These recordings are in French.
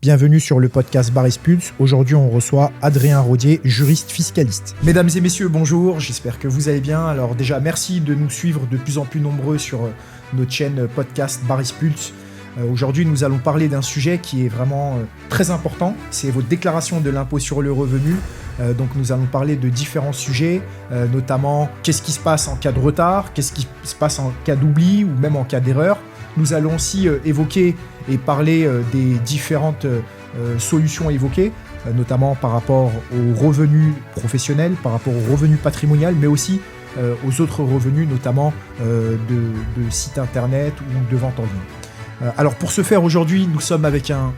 Bienvenue sur le podcast Baris Pulse. Aujourd'hui, on reçoit Adrien Rodier, juriste fiscaliste. Mesdames et messieurs, bonjour, j'espère que vous allez bien. Alors déjà, merci de nous suivre de plus en plus nombreux sur notre chaîne podcast Baris Pulse. Aujourd'hui, nous allons parler d'un sujet qui est vraiment très important. C'est votre déclaration de l'impôt sur le revenu. Donc nous allons parler de différents sujets, notamment qu'est-ce qui se passe en cas de retard, qu'est-ce qui se passe en cas d'oubli ou même en cas d'erreur. Nous allons aussi évoquer et parler des différentes solutions évoquées, notamment par rapport aux revenus professionnels, par rapport aux revenus patrimoniaux, mais aussi aux autres revenus, notamment de sites internet ou de vente en ligne. Alors pour ce faire aujourd'hui, nous sommes avec un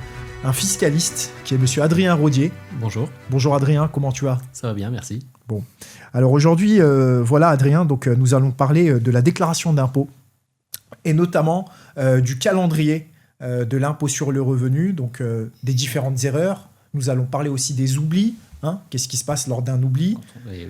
fiscaliste qui est monsieur Adrien Rodier. Bonjour. Bonjour Adrien, comment tu vas ? Ça va bien, merci. Bon, alors aujourd'hui, voilà Adrien, donc nous allons parler de la déclaration d'impôt et notamment du calendrier de l'impôt sur le revenu, donc des différentes erreurs. Nous allons parler aussi des oublis, qu'est-ce qui se passe lors d'un oubli. Oui.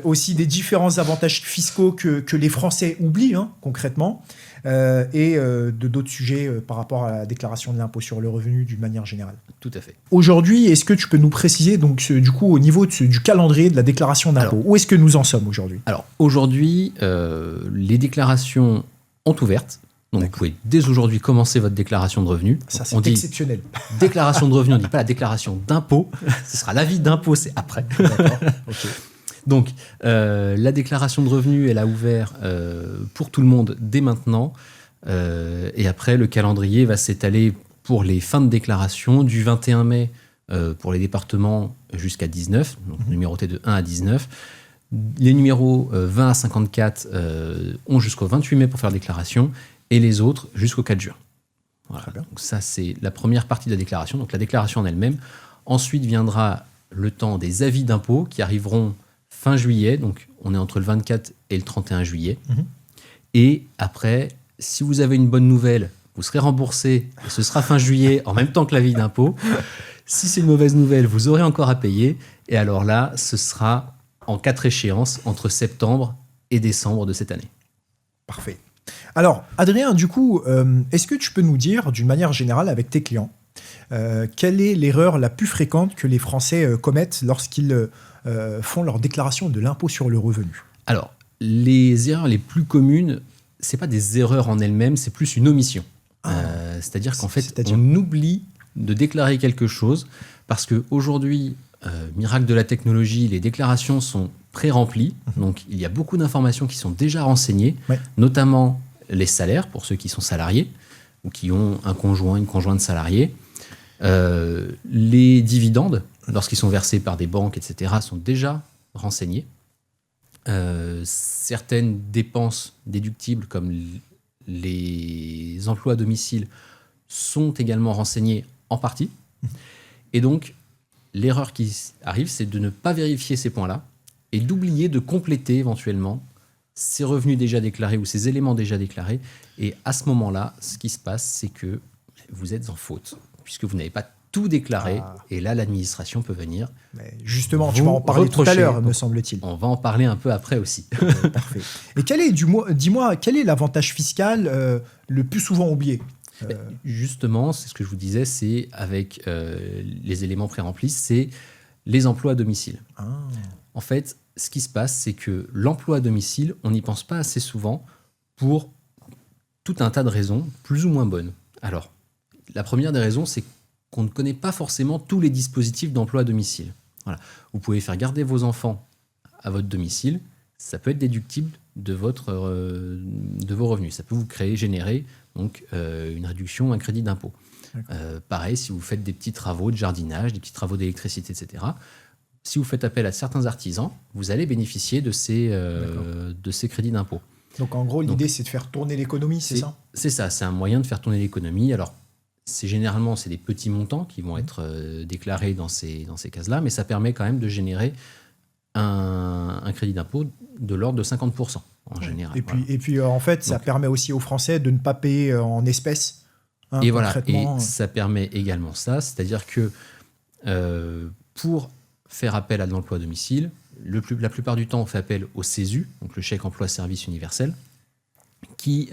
Aussi des différents avantages fiscaux que les Français oublient concrètement, et de d'autres sujets par rapport à la déclaration de l'impôt sur le revenu d'une manière générale. Tout à fait. Aujourd'hui, est-ce que tu peux nous préciser donc, du coup, au niveau du calendrier de la déclaration d'impôt, où est-ce que nous en sommes aujourd'hui ? Alors aujourd'hui, les déclarations ont ouvertes. Donc vous pouvez dès aujourd'hui commencer votre déclaration de revenus. Ça, c'est exceptionnel. Déclaration de revenus, on ne dit pas la déclaration d'impôt. Ce sera l'avis d'impôt, c'est après. D'accord, ok. Donc la déclaration de revenus, elle a ouvert pour tout le monde dès maintenant. Et après, le calendrier va s'étaler pour les fins de déclaration du 21 mai pour les départements jusqu'à 19, donc numérotés de 1 à 19. Les numéros 20 à 54 ont jusqu'au 28 mai pour faire déclaration et les autres jusqu'au 4 juin. Voilà. Donc ça, c'est la première partie de la déclaration, donc la déclaration en elle-même. Ensuite viendra le temps des avis d'impôt qui arriveront fin juillet, donc on est entre le 24 et le 31 juillet. Et après, si vous avez une bonne nouvelle, vous serez remboursé et ce sera fin juillet en même temps que l'avis d'impôt. Si c'est une mauvaise nouvelle, vous aurez encore à payer. Et alors là, ce sera en 4 échéances entre septembre et décembre de cette année. Parfait. Alors, Adrien, du coup, est-ce que tu peux nous dire, d'une manière générale, avec tes clients, quelle est l'erreur la plus fréquente que les Français commettent lorsqu'ils font leur déclaration de l'impôt sur le revenu ? Alors, les erreurs les plus communes, ce n'est pas des erreurs en elles-mêmes, c'est plus une omission. C'est-à-dire qu'en fait, on oublie de déclarer quelque chose parce qu'aujourd'hui, miracle de la technologie, les déclarations sont pré-remplies. Donc, il y a beaucoup d'informations qui sont déjà renseignées, notamment les salaires pour ceux qui sont salariés ou qui ont un conjoint, une conjointe salariée. Les dividendes, lorsqu'ils sont versés par des banques, etc., sont déjà renseignés. Certaines dépenses déductibles, comme les emplois à domicile, sont également renseignées en partie. Et donc, l'erreur qui arrive, c'est de ne pas vérifier ces points-là et d'oublier de compléter éventuellement ces revenus déjà déclarés ou ces éléments déjà déclarés. Et à ce moment-là, ce qui se passe, c'est que vous êtes en faute, puisque vous n'avez pas tout déclaré. Et là, l'administration peut venir. Mais justement, tu vas en parler tout à l'heure, me semble-t-il. On va en parler un peu après aussi. Parfait. Et dis-moi, quel est l'avantage fiscal le plus souvent oublié ? Justement, c'est ce que je vous disais, c'est avec les éléments pré-remplis, c'est les emplois à domicile. En fait, ce qui se passe, c'est que l'emploi à domicile, on n'y pense pas assez souvent pour tout un tas de raisons, plus ou moins bonnes. Alors, la première des raisons, c'est qu'on ne connaît pas forcément tous les dispositifs d'emploi à domicile. Voilà. Vous pouvez faire garder vos enfants à votre domicile, ça peut être déductible de vos revenus. Ça peut vous générer donc, une réduction, un crédit d'impôt. Pareil, si vous faites des petits travaux de jardinage, des petits travaux d'électricité, etc., si vous faites appel à certains artisans, vous allez bénéficier de ces crédits d'impôt. Donc en gros, l'idée, c'est de faire tourner l'économie, c'est ça ? C'est ça, c'est un moyen de faire tourner l'économie. Alors, généralement, c'est des petits montants qui vont être déclarés dans ces cases-là, mais ça permet quand même de générer un crédit d'impôt de l'ordre de 50% en général. Et puis en fait, ça permet aussi aux Français de ne pas payer en espèces. Et voilà, et ça permet également ça, c'est-à-dire que pour faire appel à de l'emploi à domicile, la plupart du temps, on fait appel au CESU, donc le chèque emploi service universel, qui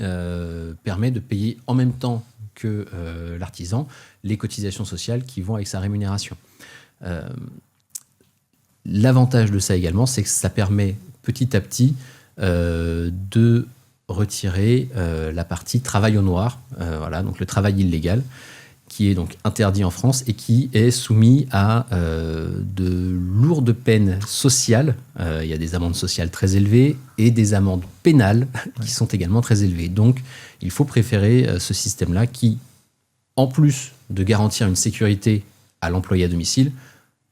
permet de payer en même temps que l'artisan les cotisations sociales qui vont avec sa rémunération. L'avantage de ça également, c'est que ça permet petit à petit de retirer la partie travail au noir, voilà, donc le travail illégal, qui est donc interdit en France et qui est soumis à de lourdes peines sociales. Il y a des amendes sociales très élevées et des amendes pénales qui sont également très élevées. Donc, il faut préférer ce système-là qui, en plus de garantir une sécurité à l'employé à domicile,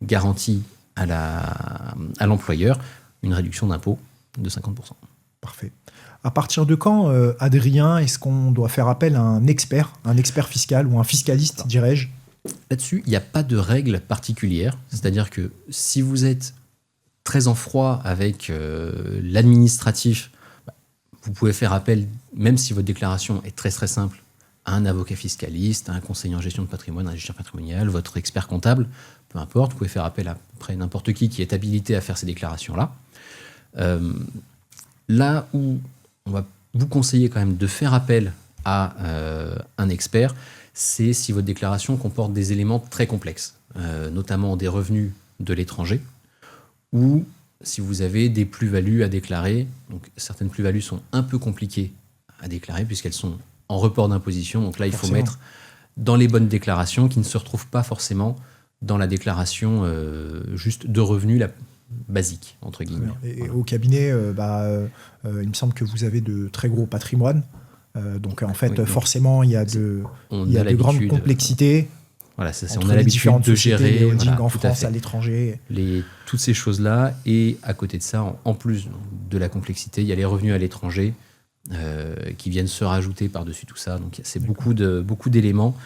garantit à l'employeur une réduction d'impôt de 50%. Parfait. À partir de quand, Adrien, est-ce qu'on doit faire appel à un expert fiscal ou un fiscaliste, dirais-je? Là-dessus, il n'y a pas de règle particulière. C'est-à-dire que si vous êtes très en froid avec l'administratif, vous pouvez faire appel, même si votre déclaration est très très simple, à un avocat fiscaliste, à un conseiller en gestion de patrimoine, un gestionnaire patrimonial, votre expert comptable, peu importe, vous pouvez faire appel à peu près n'importe qui est habilité à faire ces déclarations-là. Là où on va vous conseiller quand même de faire appel à un expert, c'est si votre déclaration comporte des éléments très complexes, notamment des revenus de l'étranger, ou si vous avez des plus-values à déclarer. Donc, certaines plus-values sont un peu compliquées à déclarer puisqu'elles sont en report d'imposition. Donc là, il faut mettre dans les bonnes déclarations qui ne se retrouvent pas forcément dans la déclaration juste de revenus basique, entre guillemets. Et voilà. Au cabinet, il me semble que vous avez de très gros patrimoines. Donc, en fait, forcément, il y a de grandes complexités. Voilà, on a l'habitude de gérer les holdings en France, à l'étranger. Toutes ces choses-là. Et à côté de ça, en plus de la complexité, il y a les revenus à l'étranger qui viennent se rajouter par-dessus tout ça. Donc, c'est beaucoup d'éléments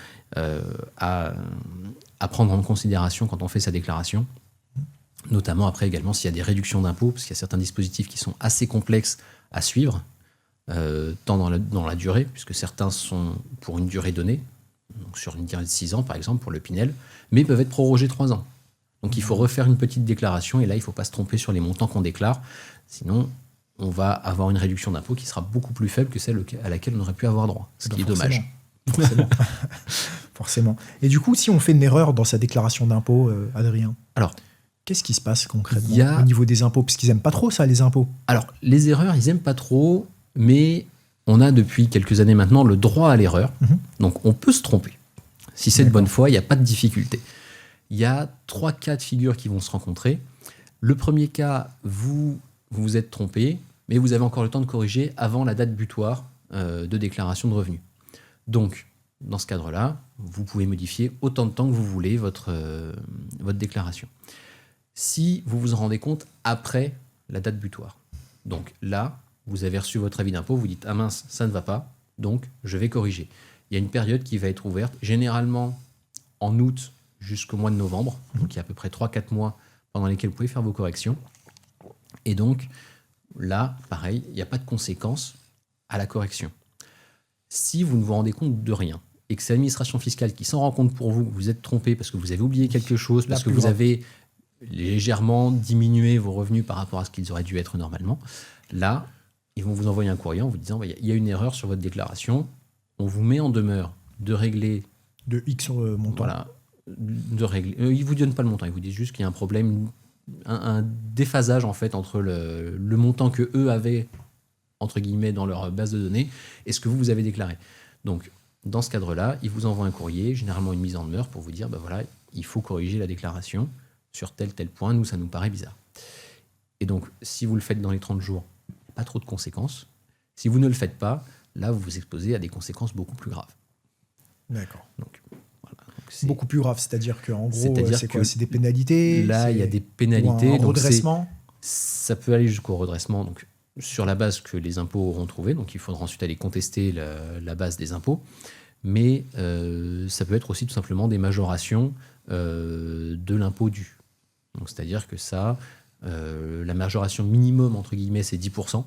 à prendre en considération quand on fait sa déclaration. Notamment après également s'il y a des réductions d'impôts, parce qu'il y a certains dispositifs qui sont assez complexes à suivre, tant dans la durée, puisque certains sont pour une durée donnée, donc sur une durée de 6 ans par exemple pour le Pinel, mais peuvent être prorogés 3 ans. Donc il faut refaire une petite déclaration, et là il ne faut pas se tromper sur les montants qu'on déclare, sinon on va avoir une réduction d'impôt qui sera beaucoup plus faible que celle à laquelle on aurait pu avoir droit, ce qui est dommage. Forcément. Et du coup, si on fait une erreur dans sa déclaration d'impôt, Adrien, alors, qu'est-ce qui se passe concrètement au niveau des impôts? Parce qu'ils n'aiment pas trop ça, les impôts. Alors, les erreurs, ils n'aiment pas trop, mais on a depuis quelques années maintenant le droit à l'erreur. Donc, on peut se tromper. Si c'est de bonne foi, il n'y a pas de difficulté. Il y a 3 cas de figure qui vont se rencontrer. Le premier cas, vous vous êtes trompé, mais vous avez encore le temps de corriger avant la date butoir de déclaration de revenus. Donc, dans ce cadre-là, vous pouvez modifier autant de temps que vous voulez votre déclaration. Si vous vous en rendez compte après la date butoir. Donc là, vous avez reçu votre avis d'impôt, vous dites « Ah mince, ça ne va pas, donc je vais corriger ». Il y a une période qui va être ouverte, généralement en août jusqu'au mois de novembre. Donc il y a à peu près 3-4 mois pendant lesquels vous pouvez faire vos corrections. Et donc là, pareil, il n'y a pas de conséquences à la correction. Si vous ne vous rendez compte de rien et que c'est l'administration fiscale qui s'en rend compte pour vous, vous êtes trompé parce que vous avez oublié quelque chose, parce que vous avez légèrement diminué vos revenus par rapport à ce qu'ils auraient dû être normalement, là, ils vont vous envoyer un courrier en vous disant il y a une erreur sur votre déclaration, on vous met en demeure de régler... De X montant. Voilà, de régler. Ils ne vous donnent pas le montant, ils vous disent juste qu'il y a un problème, un déphasage en fait entre le montant que eux avaient entre guillemets dans leur base de données et ce que vous avez déclaré. Donc, dans ce cadre-là, ils vous envoient un courrier, généralement une mise en demeure pour vous dire voilà, il faut corriger la déclaration sur tel point, nous ça nous paraît bizarre. Et donc, si vous le faites dans les 30 jours, pas trop de conséquences. Si vous ne le faites pas, là, vous vous exposez à des conséquences beaucoup plus graves. D'accord. Donc, voilà. Beaucoup plus grave, c'est-à-dire qu'en gros, c'est quoi? C'est des pénalités? Là, il y a des pénalités. Un redressement? Ça peut aller jusqu'au redressement, donc sur la base que les impôts auront trouvée, donc il faudra ensuite aller contester la base des impôts, mais ça peut être aussi tout simplement des majorations de l'impôt dû. Donc, c'est-à-dire que ça, la majoration minimum, entre guillemets, c'est 10%,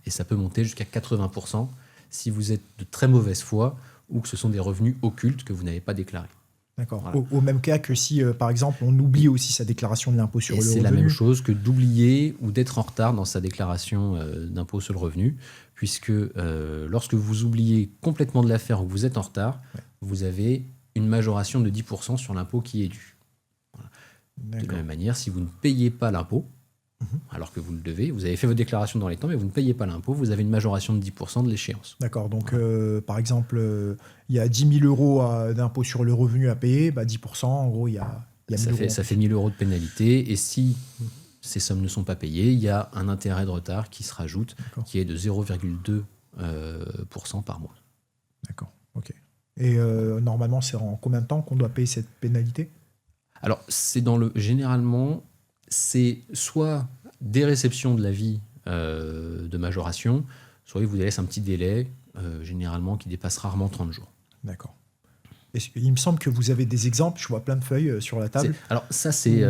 et ça peut monter jusqu'à 80% si vous êtes de très mauvaise foi ou que ce sont des revenus occultes que vous n'avez pas déclarés. D'accord. Voilà. Au même cas que si, par exemple, on oublie aussi sa déclaration de l'impôt sur Et le c'est revenu. la même chose que d'oublier ou d'être en retard dans sa déclaration d'impôt sur le revenu, puisque lorsque vous oubliez complètement de l'affaire ou que vous êtes en retard, vous avez une majoration de 10% sur l'impôt qui est dû. De la D'accord. même manière, si vous ne payez pas l'impôt, alors que vous le devez, vous avez fait votre déclaration dans les temps, mais vous ne payez pas l'impôt, vous avez une majoration de 10% de l'échéance. D'accord. Donc, par exemple, il y a 10 000 euros d'impôt sur le revenu à payer, 10%, en gros, il y a 1 000 euros. Ça fait 1 000 euros de pénalité, et si ces sommes ne sont pas payées, il y a un intérêt de retard qui se rajoute, D'accord. qui est de 0,2% par mois. D'accord. Ok. Et normalement, c'est en combien de temps qu'on doit payer cette pénalité? Alors, généralement, c'est soit des réceptions de l'avis de majoration, soit il vous laisse un petit délai, généralement qui dépasse rarement 30 jours. D'accord. Il me semble que vous avez des exemples, je vois plein de feuilles sur la table. Alors ça, c'est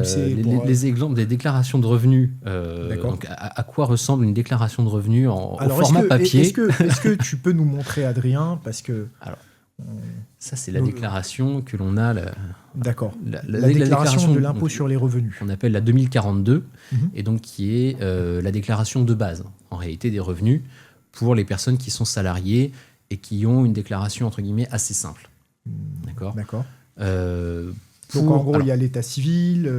pour, les exemples des déclarations de revenus. D'accord. Donc à quoi ressemble une déclaration de revenus au Alors, format papier? Est-ce que tu peux nous montrer, Adrien, parce que... Alors, ça, c'est la déclaration que l'on a... D'accord. La déclaration de l'impôt sur les revenus. On appelle la 2042, Mhm. et donc qui est la déclaration de base, en réalité, des revenus pour les personnes qui sont salariées et qui ont une déclaration, entre guillemets, assez simple. D'accord. D'accord. Euh, Donc, en gros, il y a l'état civil.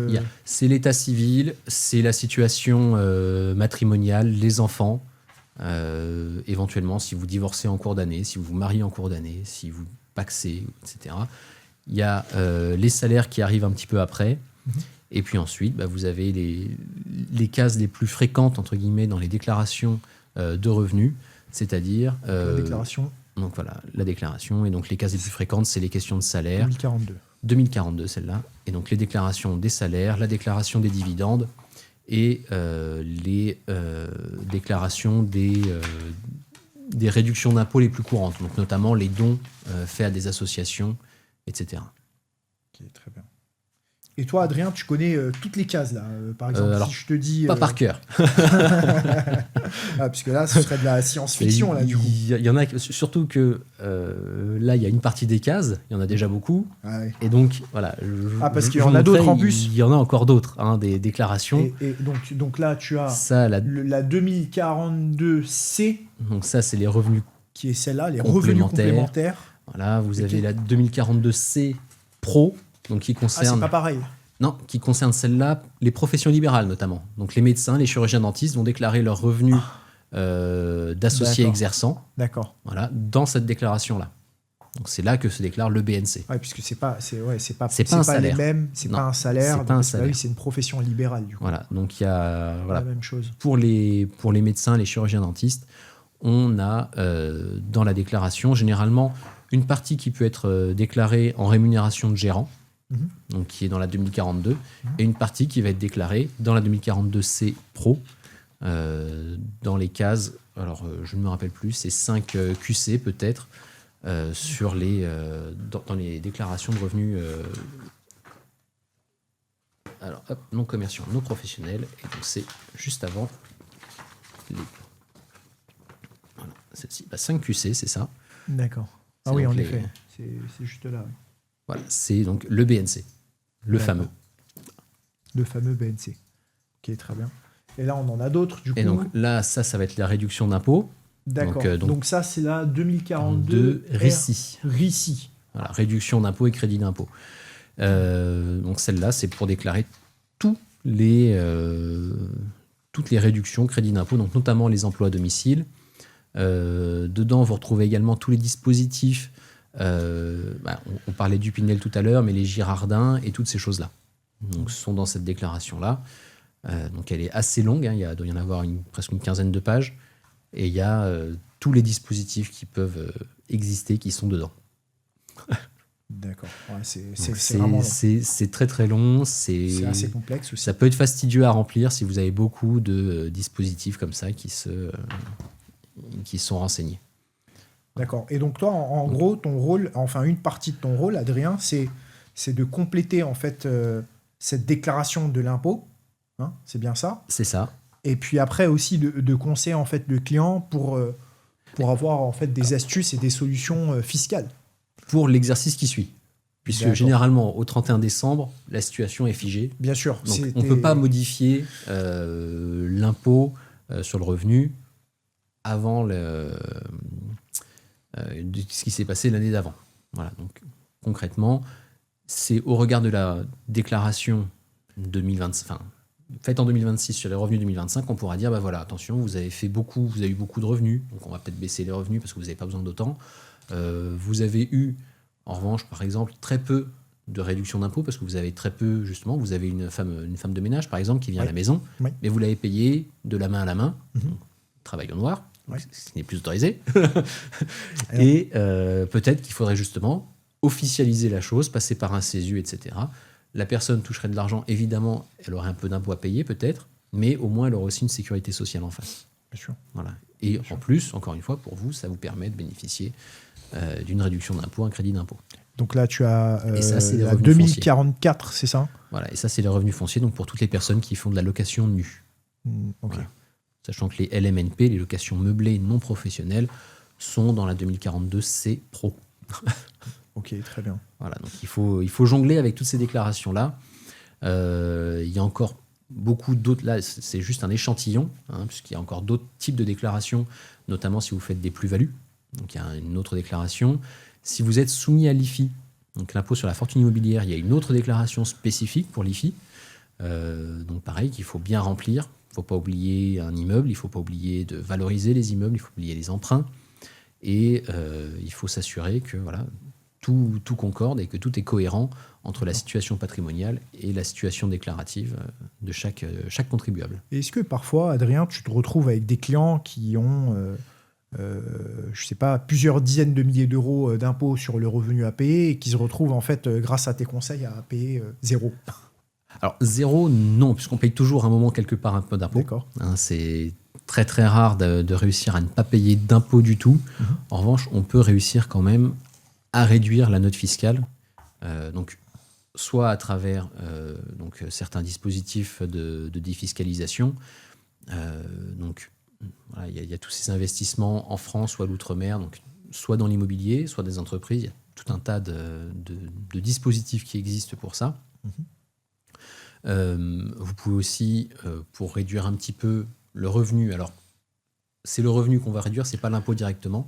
C'est l'état civil, c'est la situation matrimoniale, les enfants, éventuellement si vous divorcez en cours d'année, si vous vous mariez en cours d'année, si vous pacsez, etc. Il y a les salaires qui arrivent un petit peu après. Et puis ensuite, vous avez les cases les plus fréquentes, entre guillemets, dans les déclarations de revenus, c'est-à-dire... la déclaration Donc voilà, la déclaration. Et donc les cases les plus fréquentes, c'est les questions de salaire. 2042. 2042, celle-là. Et donc les déclarations des salaires, la déclaration des dividendes et les déclarations des réductions d'impôts les plus courantes, donc notamment les dons faits à des associations, etc. Ok, très bien. Et toi, Adrien, tu connais toutes les cases, là. Par exemple, alors, si je te dis... Pas par cœur. Puisque là, ce serait de la science-fiction, là, du coup. Il y en a, surtout que là, il y a une partie des cases, il y en a déjà beaucoup. Ah, ouais. Et donc, voilà. Parce qu'il y en a d'autres en plus. Il y en a encore d'autres, des déclarations. Et donc là, tu as ça, la 2042C, donc ça, c'est les revenus qui est celle-là, les revenus complémentaires. Voilà, vous avez la 2042C Pro, donc qui concerne... Ah, c'est pas pareil. Non, qui concerne celle-là, les professions libérales notamment. Donc les médecins, les chirurgiens dentistes vont déclarer leurs revenus d'associés D'accord. exerçants, D'accord. voilà, dans cette déclaration-là. Donc c'est là que se déclare le BNC. Ouais, puisque c'est pas un salaire. les mêmes, c'est Non, pas un salaire. c'est pas un salaire. Oui, c'est une profession libérale, du coup. Voilà, donc il y a... La même chose. Pour les médecins, les chirurgiens dentistes, on a dans la déclaration généralement une partie qui peut être déclarée en rémunération de gérant, donc qui est dans la 2042, et une partie qui va être déclarée dans la 2042C Pro, dans les cases, alors je ne me rappelle plus, c'est 5 QC peut-être, sur dans les déclarations de revenus alors, hop, non commerciaux, non professionnels, et donc c'est juste avant voilà, celle-ci. 5 QC, c'est ça. D'accord. Ah C'est oui, donc en effet. C'est juste là. Oui. Voilà, c'est donc le BNC, le fameux. Le fameux BNC. Ok, très bien. Et là, on en a d'autres, du coup. Et donc là, ça va être la réduction d'impôt. D'accord. Donc, Donc ça, c'est la 2042 RICI. RICI. Voilà, réduction d'impôt et crédit d'impôt. Donc celle-là, c'est pour déclarer toutes les réductions crédit d'impôt, donc notamment les emplois à domicile. Dedans, vous retrouvez également tous les dispositifs. On parlait du Pinel tout à l'heure, mais les Girardins et toutes ces choses-là. Donc, sont dans cette déclaration-là. Donc, elle est assez longue. Il doit y en avoir presque une quinzaine de pages. Et il y a tous les dispositifs qui peuvent exister qui sont dedans. D'accord. Ouais, c'est vraiment long. C'est très très long. C'est assez complexe aussi. Ça peut être fastidieux à remplir si vous avez beaucoup de dispositifs comme ça qui sont renseignés. D'accord. Et donc toi, en gros, ton rôle, enfin une partie de ton rôle, Adrien, c'est de compléter en fait cette déclaration de l'impôt. Hein, c'est bien ça. C'est ça. Et puis après aussi de conseiller en fait le client pour avoir en fait des astuces et des solutions fiscales. Pour l'exercice qui suit. Puisque D'accord. généralement, au 31 décembre, la situation est figée. Bien sûr. Donc, on ne peut pas modifier l'impôt sur le revenu avant ce qui s'est passé l'année d'avant. Voilà, donc concrètement, c'est au regard de la déclaration 2025, faite en 2026 sur les revenus 2025, on pourra dire, bah voilà, attention, vous avez eu beaucoup de revenus, donc on va peut-être baisser les revenus parce que vous n'avez pas besoin d'autant. Vous avez eu, en revanche, par exemple, très peu de réduction d'impôts parce que vous avez très peu, justement, vous avez une femme de ménage, par exemple, qui vient à la maison, mais vous l'avez payée de la main à la main, donc, travail au noir, ce qui n'est plus autorisé. Et peut-être qu'il faudrait justement officialiser la chose, passer par un CESU, etc. La personne toucherait de l'argent, évidemment, elle aurait un peu d'impôt à payer peut-être, mais au moins elle aurait aussi une sécurité sociale en face. Bien sûr. Voilà. Et en plus, encore une fois, pour vous, ça vous permet de bénéficier d'une réduction d'impôt, un crédit d'impôt. Donc là, tu as et ça, c'est les la revenus 2044, fonciers. C'est ça? Voilà, et ça, c'est les revenus fonciers, donc pour toutes les personnes qui font de la location nue. Ok. Voilà. Sachant que les LMNP, les locations meublées non professionnelles, sont dans la 2042C Pro. Ok, très bien. Voilà, donc il faut jongler avec toutes ces déclarations-là. Il y a encore beaucoup d'autres, là c'est juste un échantillon, puisqu'il y a encore d'autres types de déclarations, notamment si vous faites des plus-values. Donc il y a une autre déclaration. Si vous êtes soumis à l'IFI, donc l'impôt sur la fortune immobilière, il y a une autre déclaration spécifique pour l'IFI. Donc pareil, qu'il faut bien remplir. Il ne faut pas oublier un immeuble, il ne faut pas oublier de valoriser les immeubles, il faut oublier les emprunts. Et il faut s'assurer que voilà, tout concorde et que tout est cohérent entre la situation patrimoniale et la situation déclarative de chaque contribuable. Et est-ce que parfois, Adrien, tu te retrouves avec des clients qui ont, je ne sais pas, plusieurs dizaines de milliers d'euros d'impôts sur le revenu à payer et qui se retrouvent, en fait, grâce à tes conseils, à payer zéro? Alors, zéro, non, puisqu'on paye toujours à un moment quelque part un peu d'impôt. D'accord. C'est très très rare de réussir à ne pas payer d'impôt du tout. En revanche, on peut réussir quand même à réduire la note fiscale. Donc, soit à travers certains dispositifs de défiscalisation. Donc, voilà, il y a tous ces investissements en France ou à l'outre-mer, donc soit dans l'immobilier, soit des entreprises. Il y a tout un tas de dispositifs qui existent pour ça. Vous pouvez aussi, pour réduire un petit peu le revenu, alors c'est le revenu qu'on va réduire, c'est pas l'impôt directement,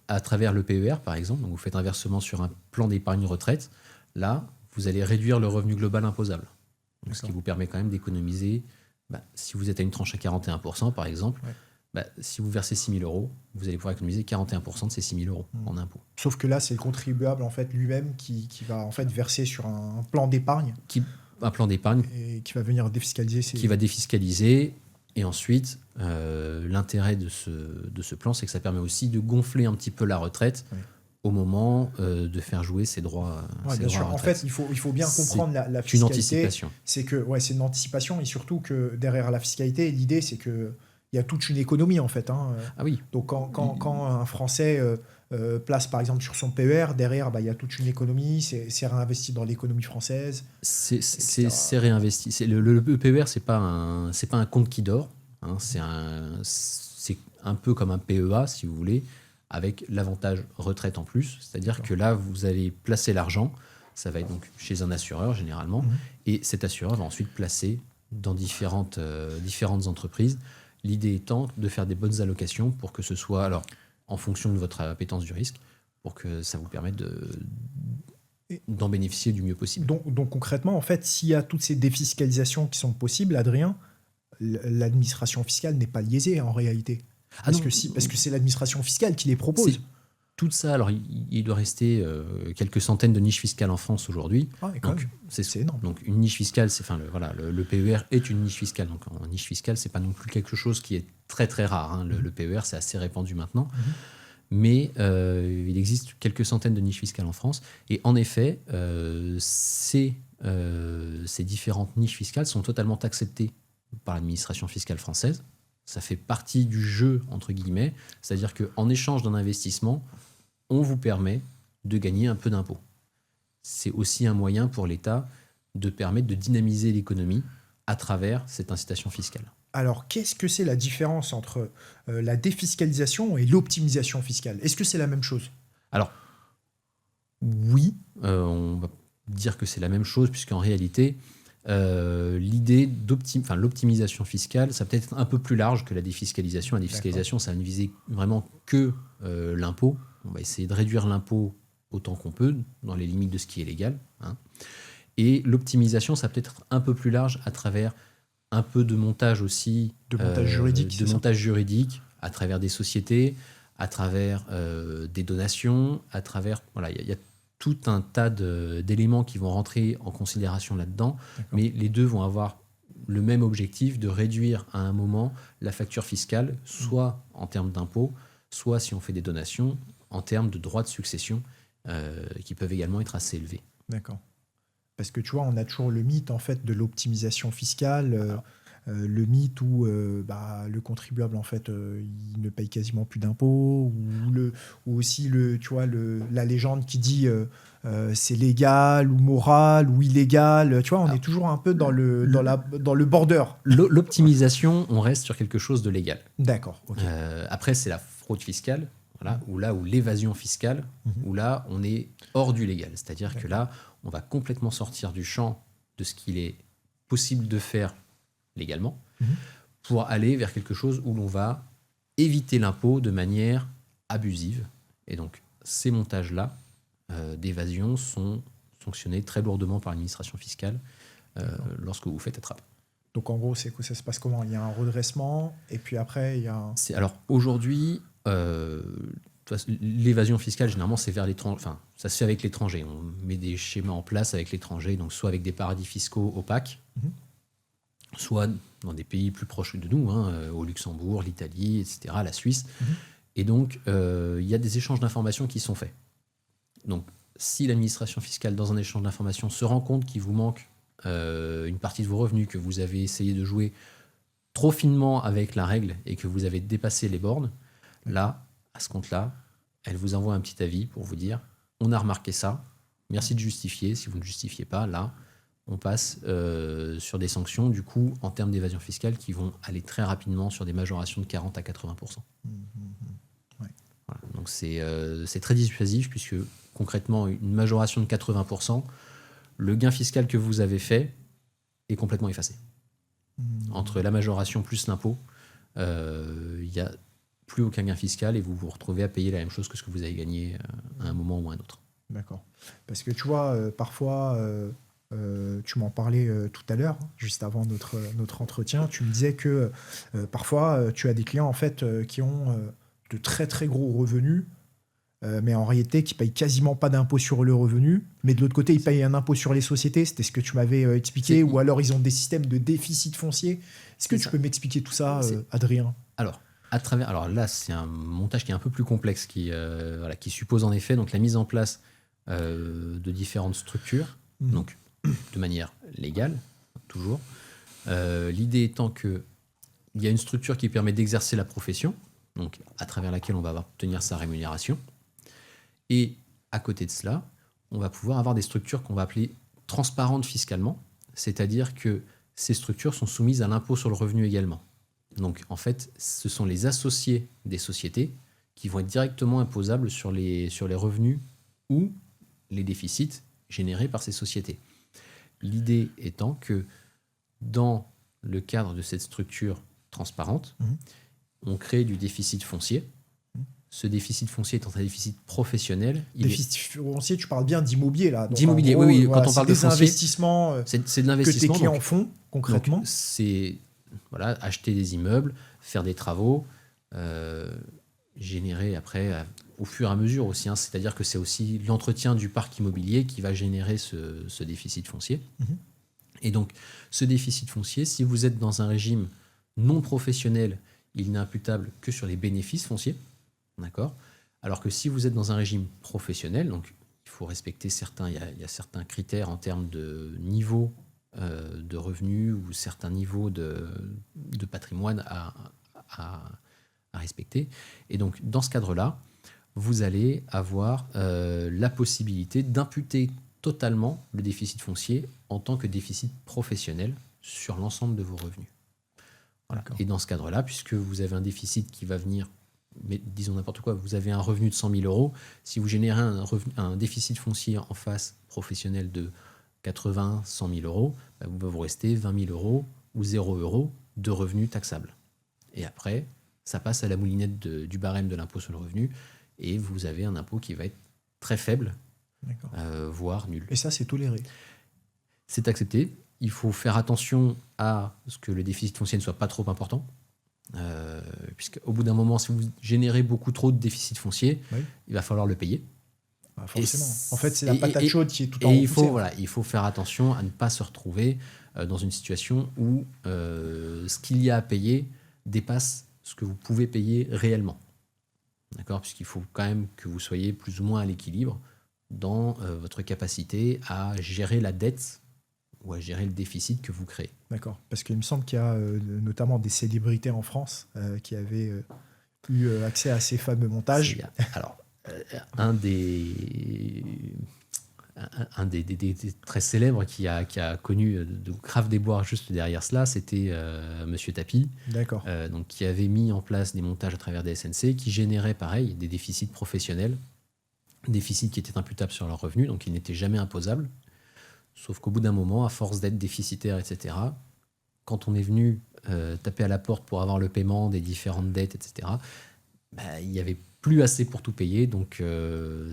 à travers le PER par exemple. Donc vous faites un versement sur un plan d'épargne retraite, là vous allez réduire le revenu global imposable, donc, ce qui vous permet quand même d'économiser, si vous êtes à une tranche à 41% par exemple, si vous versez 6 000 euros, vous allez pouvoir économiser 41% de ces 6 000 euros en impôts. Sauf que là c'est le contribuable en fait lui-même qui va en fait verser sur un plan d'épargne. Un plan d'épargne et qui va venir défiscaliser. Qui va défiscaliser. Et ensuite, l'intérêt de ce plan, c'est que ça permet aussi de gonfler un petit peu la retraite au moment de faire jouer ses droits. Bien sûr. En fait, il faut bien comprendre la fiscalité. C'est une anticipation. C'est une anticipation et surtout que derrière la fiscalité, l'idée c'est que il y a toute une économie en fait. Ah oui. Donc quand un Français place par exemple sur son PER, derrière il y a toute une économie, c'est réinvesti dans l'économie française. C'est réinvesti. Le PER, c'est pas un compte qui dort. C'est un peu comme un PEA si vous voulez, avec l'avantage retraite en plus. C'est-à-dire que là, vous allez placer l'argent, ça va être donc chez un assureur généralement, et cet assureur va ensuite placer dans différentes entreprises. L'idée étant de faire des bonnes allocations pour que ce soit, alors en fonction de votre appétence du risque, pour que ça vous permette d'en bénéficier du mieux possible. Donc concrètement, en fait, s'il y a toutes ces défiscalisations qui sont possibles, Adrien, l'administration fiscale n'est pas lésée en réalité. Parce que c'est l'administration fiscale qui les propose. Tout ça, alors il doit rester quelques centaines de niches fiscales en France aujourd'hui. C'est énorme. Donc une niche fiscale, le PER est une niche fiscale. Donc en niche fiscale, c'est pas non plus quelque chose qui est très très rare. Le PER, c'est assez répandu maintenant. Mais il existe quelques centaines de niches fiscales en France. Et en effet, ces différentes niches fiscales sont totalement acceptées par l'administration fiscale française. Ça fait partie du jeu, entre guillemets. C'est-à-dire qu'en échange d'un investissement, on vous permet de gagner un peu d'impôts. C'est aussi un moyen pour l'État de permettre de dynamiser l'économie à travers cette incitation fiscale. Alors, qu'est-ce que c'est la différence entre la défiscalisation et l'optimisation fiscale? Est-ce que c'est la même chose? Alors, Oui. On va dire que c'est la même chose, puisqu'en réalité, l'idée l'optimisation fiscale, ça peut être un peu plus large que la défiscalisation. La défiscalisation, ça ne visait vraiment que l'impôt. On va essayer de réduire l'impôt autant qu'on peut, dans les limites de ce qui est légal. Hein. Et l'optimisation, ça peut être un peu plus large à travers un peu de montage aussi. De montage juridique, de montage juridique, à travers des sociétés, à travers des donations, à travers... Voilà, il y a tout un tas d'éléments qui vont rentrer en considération là-dedans, mais les deux vont avoir le même objectif de réduire à un moment la facture fiscale, soit en termes d'impôts, soit si on fait des donations, en termes de droits de succession, qui peuvent également être assez élevés. D'accord. Parce que tu vois, on a toujours le mythe en fait de l'optimisation fiscale, le mythe où le contribuable en fait il ne paye quasiment plus d'impôts, ou aussi la légende qui dit c'est légal ou moral ou illégal. Tu vois, on est toujours un peu dans le border. L'optimisation, on reste sur quelque chose de légal. D'accord. Okay. Après, c'est la fraude fiscale. Voilà, ou l'évasion fiscale, où là, on est hors du légal. C'est-à-dire que là, on va complètement sortir du champ de ce qu'il est possible de faire légalement pour aller vers quelque chose où l'on va éviter l'impôt de manière abusive. Et donc, ces montages-là d'évasion sont sanctionnés très lourdement par l'administration fiscale lorsque vous faites attraper. Donc, en gros, c'est que ça se passe comment ? Il y a un redressement, et puis après, il y a un... Alors, aujourd'hui... l'évasion fiscale, généralement, c'est vers l'étranger. Enfin, ça se fait avec l'étranger. On met des schémas en place avec l'étranger, donc soit avec des paradis fiscaux opaques, soit dans des pays plus proches de nous, au Luxembourg, l'Italie, etc., la Suisse. Et donc, il y a des échanges d'informations qui sont faits. Donc, si l'administration fiscale, dans un échange d'informations, se rend compte qu'il vous manque une partie de vos revenus, que vous avez essayé de jouer trop finement avec la règle et que vous avez dépassé les bornes, là, à ce compte-là, elle vous envoie un petit avis pour vous dire « On a remarqué ça, merci de justifier. Si vous ne justifiez pas, là, on passe sur des sanctions, du coup, en termes d'évasion fiscale, qui vont aller très rapidement sur des majorations de 40 à 80%. Ouais. Voilà. Donc, c'est très dissuasif, puisque concrètement, une majoration de 80%, le gain fiscal que vous avez fait est complètement effacé. Entre la majoration plus l'impôt, il y a plus aucun gain fiscal et vous vous retrouvez à payer la même chose que ce que vous avez gagné à un moment ou à un autre. D'accord. Parce que tu vois, parfois, tu m'en parlais tout à l'heure, juste avant notre entretien, tu me disais que parfois, tu as des clients en fait, qui ont de très très gros revenus, mais en réalité qui ne payent quasiment pas d'impôt sur le revenu, mais de l'autre côté, ils payent un impôt sur les sociétés, c'était ce que tu m'avais expliqué, ou alors ils ont des systèmes de déficit foncier. Est-ce que tu peux m'expliquer tout ça, Adrien ? Alors là, c'est un montage qui est un peu plus complexe, qui suppose en effet donc, la mise en place de différentes structures, donc de manière légale, toujours. L'idée étant qu'il y a une structure qui permet d'exercer la profession, donc à travers laquelle on va obtenir sa rémunération. Et à côté de cela, on va pouvoir avoir des structures qu'on va appeler transparentes fiscalement, c'est-à-dire que ces structures sont soumises à l'impôt sur le revenu également. Donc, en fait, ce sont les associés des sociétés qui vont être directement imposables sur les revenus ou les déficits générés par ces sociétés. L'idée étant que, dans le cadre de cette structure transparente, on crée du déficit foncier. Ce déficit foncier étant un déficit professionnel. Déficit foncier, tu parles bien d'immobilier, là. D'immobilier, gros, oui. Voilà, quand on parle de foncier, investissements c'est de l'investissement que tes clients font, concrètement. Donc, c'est acheter des immeubles, faire des travaux, générer après, au fur et à mesure aussi. C'est-à-dire que c'est aussi l'entretien du parc immobilier qui va générer ce déficit foncier. Et donc, ce déficit foncier, si vous êtes dans un régime non professionnel, il n'est imputable que sur les bénéfices fonciers. D'accord ? Alors que si vous êtes dans un régime professionnel, donc il faut respecter il y a certains critères en termes de niveau de revenus ou certains niveaux de patrimoine à respecter. Et donc, dans ce cadre-là, vous allez avoir la possibilité d'imputer totalement le déficit foncier en tant que déficit professionnel sur l'ensemble de vos revenus. Voilà. Et dans ce cadre-là, puisque vous avez un déficit qui va venir mais disons n'importe quoi, vous avez un revenu de 100 000 euros, si vous générez un déficit foncier en face professionnel de 80, 100 000 euros, il va vous rester 20 000 euros ou 0 euros de revenus taxables. Et après, ça passe à la moulinette du barème de l'impôt sur le revenu et vous avez un impôt qui va être très faible, voire nul. Et ça, c'est toléré. C'est accepté. Il faut faire attention à ce que le déficit foncier ne soit pas trop important. Puisqu'au bout d'un moment, si vous générez beaucoup trop de déficit foncier, il va falloir le payer. Forcément. En fait, c'est la patate chaude qui est tout en haut. Il faut faire attention à ne pas se retrouver dans une situation où ce qu'il y a à payer dépasse ce que vous pouvez payer réellement. D'accord ? Puisqu'il faut quand même que vous soyez plus ou moins à l'équilibre dans votre capacité à gérer la dette ou à gérer le déficit que vous créez. D'accord. Parce qu'il me semble qu'il y a notamment des célébrités en France qui avaient eu accès à ces fameux montages. Alors, un des très célèbres qui a connu de graves déboires juste derrière cela, c'était Monsieur Tapie, donc qui avait mis en place des montages à travers des SNC qui généraient pareil des déficits professionnels, déficits qui étaient imputables sur leurs revenus, donc ils n'étaient jamais imposables. Sauf qu'au bout d'un moment, à force d'être déficitaire, etc., quand on est venu taper à la porte pour avoir le paiement des différentes dettes, etc., il n'y avait plus assez pour tout payer. Donc,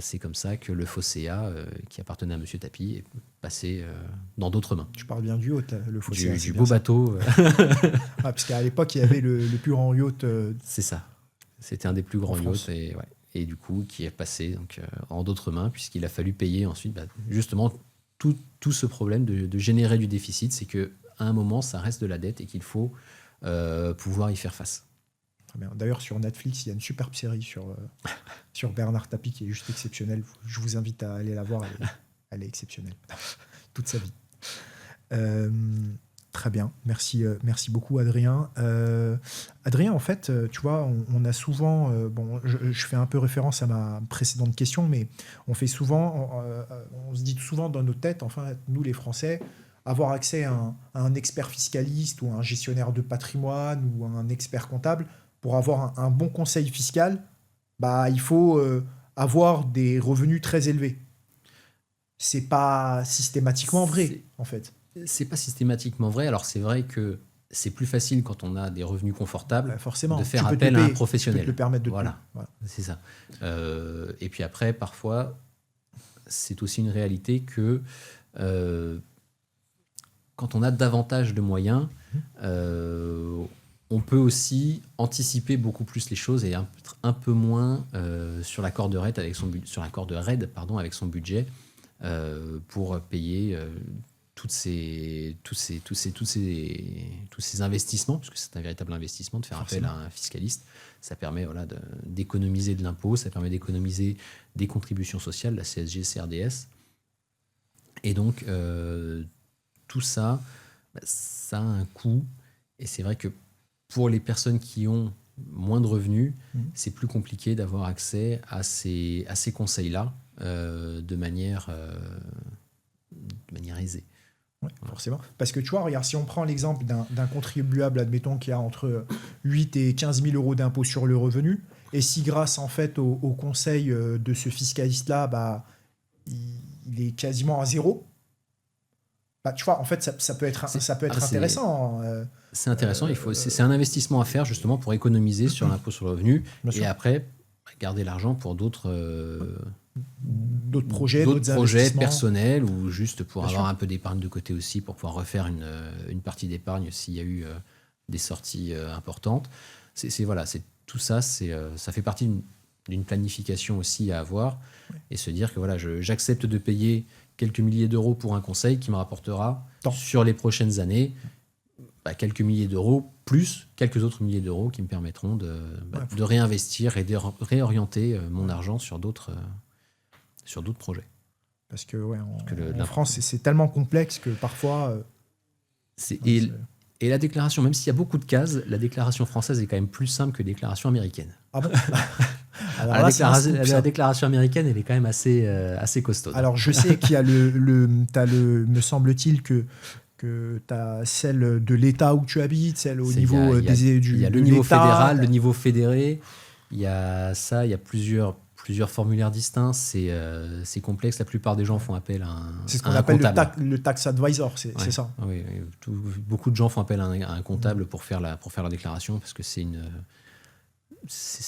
c'est comme ça que le Fosséa, qui appartenait à M. Tapie, est passé dans d'autres mains. Tu parles bien du yacht, le Fosséa. Du beau bateau. Parce qu'à l'époque, il y avait le plus grand yacht. C'est ça. C'était un des plus grands yachts. Et du coup, qui est passé donc, en d'autres mains, puisqu'il a fallu payer ensuite, justement, tout ce problème de générer du déficit, c'est qu'à un moment, ça reste de la dette et qu'il faut pouvoir y faire face. Très bien. D'ailleurs, sur Netflix, il y a une superbe série sur Bernard Tapie qui est juste exceptionnelle. Je vous invite à aller la voir. Elle est exceptionnelle. Toute sa vie. Très bien. Merci beaucoup, Adrien. Adrien, en fait, tu vois, on a souvent... je fais un peu référence à ma précédente question, mais on fait souvent... on se dit souvent dans nos têtes, enfin, nous, les Français, avoir accès à un expert fiscaliste ou un gestionnaire de patrimoine ou un expert comptable, pour avoir un bon conseil fiscal, il faut avoir des revenus très élevés. C'est pas systématiquement vrai, en fait. C'est pas systématiquement vrai. Alors, c'est vrai que c'est plus facile quand on a des revenus confortables de faire appel à un professionnel. Tu peux te le permettre de voilà, c'est ça. Et puis après, parfois, c'est aussi une réalité que quand on a davantage de moyens, on peut aussi anticiper beaucoup plus les choses et un peu moins sur la corde raide avec son budget pour payer tous ces investissements, parce que c'est un véritable investissement de faire appel à un fiscaliste. Ça permet d'économiser de l'impôt, ça permet d'économiser des contributions sociales, la CSG, CRDS. Et donc, tout ça, ça a un coût. Et c'est vrai que pour les personnes qui ont moins de revenus, c'est plus compliqué d'avoir accès à ces conseils-là de manière aisée. Oui, forcément. Parce que tu vois, regarde, si on prend l'exemple d'un contribuable, admettons, qui a entre 8 et 15 000 euros d'impôt sur le revenu, et si grâce en fait au conseil de ce fiscaliste-là, il est quasiment à zéro, tu vois, en fait, ça peut être intéressant. C'est intéressant. C'est un investissement à faire justement pour économiser sur l'impôt sur le revenu et après garder l'argent pour d'autres projets personnels ou juste pour avoir un peu d'épargne de côté aussi pour pouvoir refaire une partie d'épargne s'il y a eu des sorties importantes. Tout ça, ça fait partie d'une planification aussi à avoir et se dire que j'accepte de payer quelques milliers d'euros pour un conseil qui me rapportera sur les prochaines années quelques milliers d'euros plus quelques autres milliers d'euros qui me permettront de réinvestir et de réorienter mon argent sur d'autres projets. Parce que en France, c'est tellement complexe que parfois... Et la déclaration, même s'il y a beaucoup de cases, la déclaration française est quand même plus simple que la déclaration américaine. Ah bon? La déclaration américaine, elle est quand même assez costaud. Alors, je sais qu'il y a me semble-t-il que tu as celle de l'État où tu habites, celle au niveau Il y a le niveau fédéral, le niveau fédéré. Il y a ça, il y a plusieurs formulaires distincts. C'est complexe. La plupart des gens font appel à C'est ce qu'on un appelle comptable. le tax advisor, c'est ça. Oui, beaucoup de gens font appel à un comptable pour faire la déclaration parce que c'est